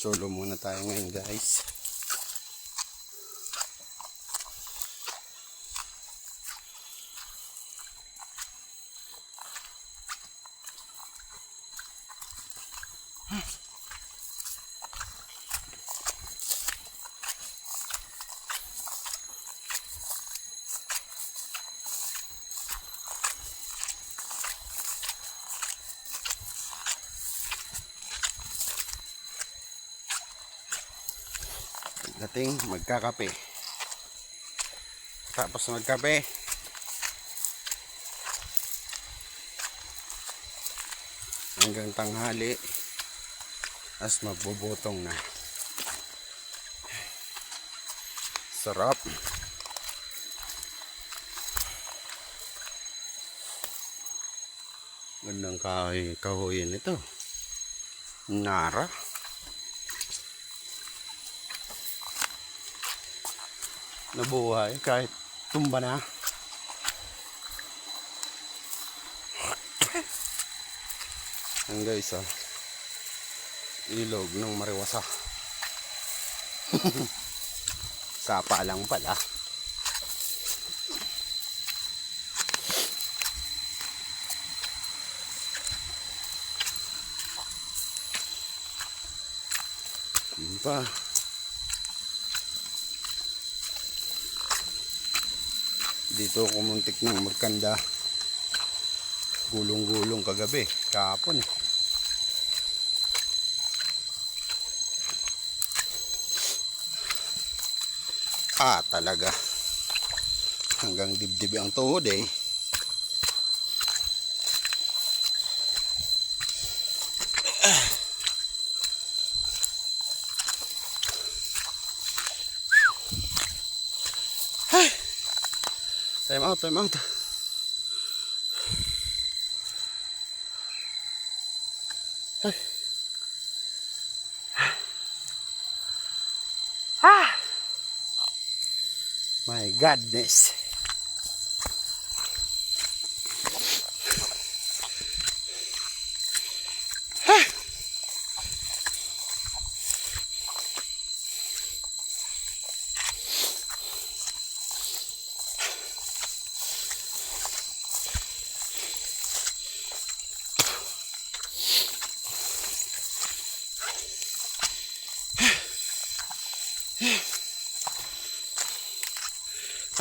Solo muna tayo ngayon, guys. Dating magkakape. Tapos magkape, hanggang tanghali, as magbubutong na. Sarap. Gandang kahoy nito. Nara. Nabuhay kahit tumba na. Yan guys, ilog ng Mariwasa. Sapa lang pala. Yun pa. Dito ako muntik ng magkanda. Gulong-gulong kagabi, kahapon eh. Talaga. Hanggang dibdib ang tuhod eh. Time out, time out. Ay. My goodness.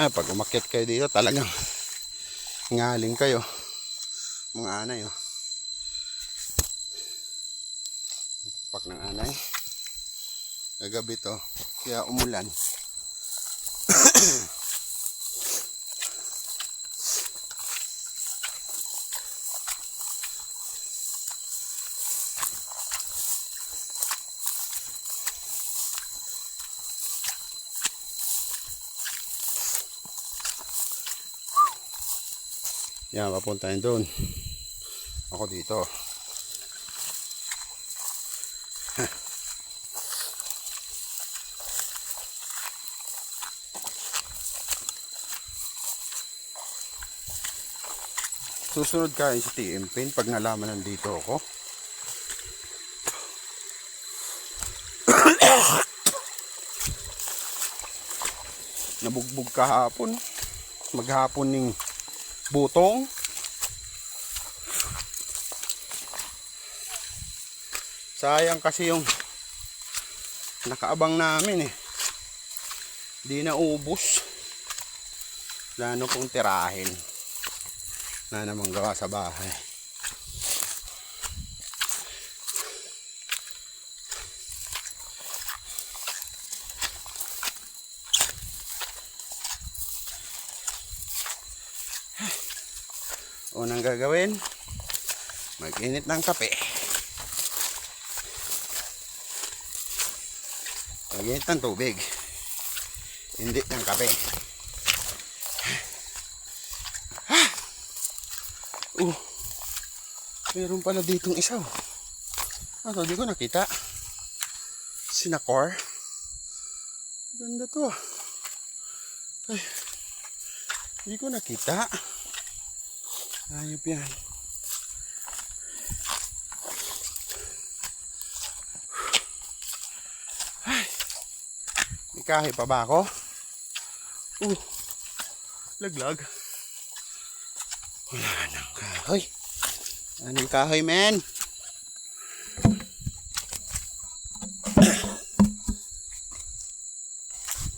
Pag umakyat kayo dito, talagang ngaling kayo, mga anay. Pak ng anay. Kagabi to, kaya umulan. Yan, papuntahin doon. Ako dito. Susunod kain si TM Pin pag nalaman nandito ako. Nabugbog kahapon. Maghapon ning butong. Sayang kasi yung nakaabang namin eh. Di na ubos. Plano kong tirahin. Na namang gawa sa bahay. Unang gagawin, mag-init ng kape. Mag-init ng tubig. Hindi ng kape. Meron pala ditong isa. Di ko nakita. Sinakor. Ganda to. Ay, hindi ko nakita. Ayop yan. Ikahe pa ba ako? Laglag. Wala nang kahoy. Anong kahoy, men?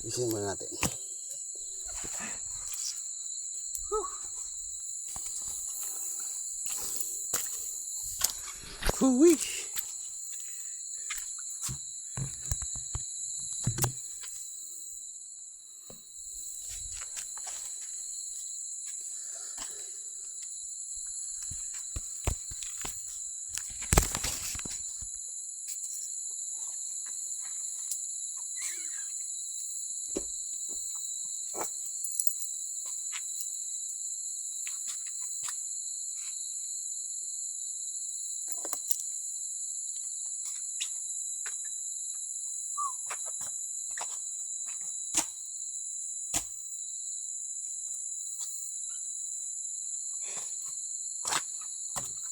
Isin mo natin. Huwi.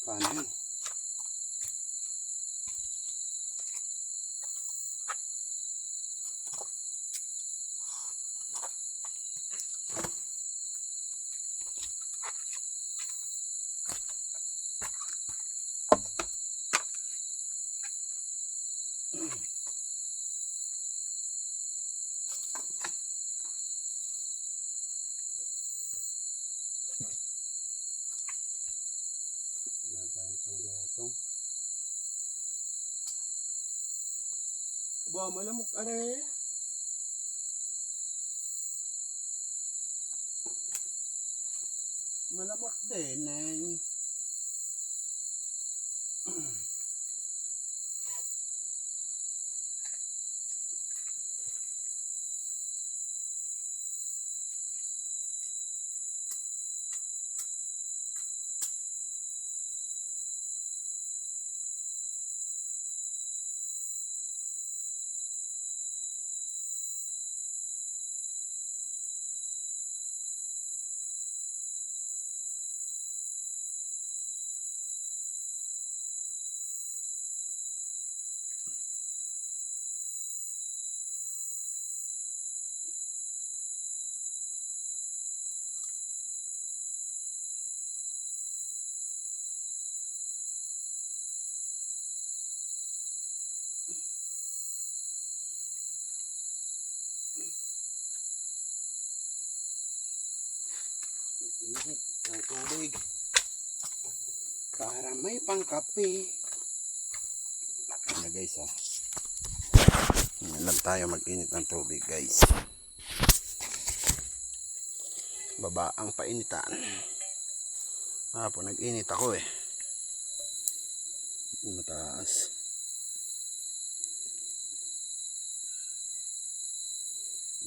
Paano yun? Wala tayong panggatong. Ba, malamok are. Malamok din eh. Init ng tubig para may pangkape. Ayan guys, oh. Ayan lang tayo mag-init ng tubig guys. Baba ang painitan. Nag-init ako eh. Mataas.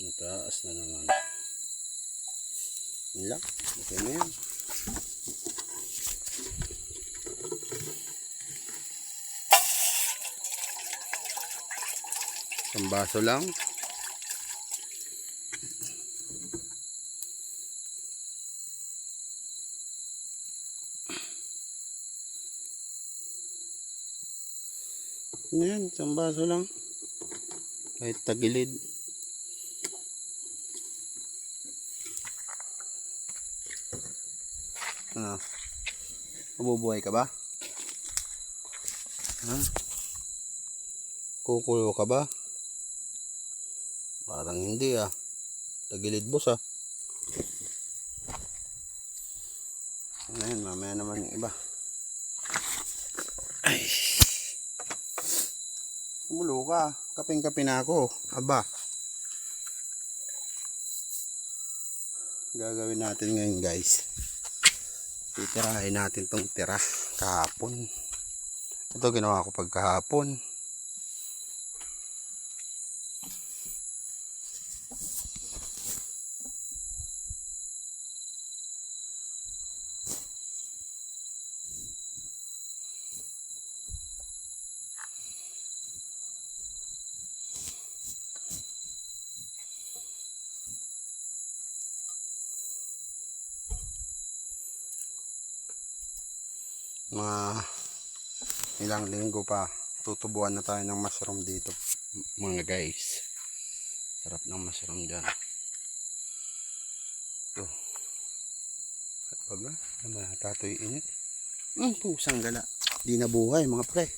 Mataas na naman. Yan lang. Okay na yan. Isang baso lang. Yan, isang baso lang. Kahit tagilid. Mabubuhay ka ba? Kukulo ka ba? Parang hindi ah. Tagilid boss ah. Ayan, mamaya naman yung iba. Ay. Kumulo ka. Kaping-kapi na ako. Aba. Gagawin natin ngayon guys. Titirahin natin tong tira kahapon. Ito ginawa ko pagkahapon. Mga ilang linggo pa tutubuan na tayo ng mushroom dito mga guys Sarap ng mushroom dyan. Ito. Baga, natatoy init. Pusang gala. Di na buhay mga pre.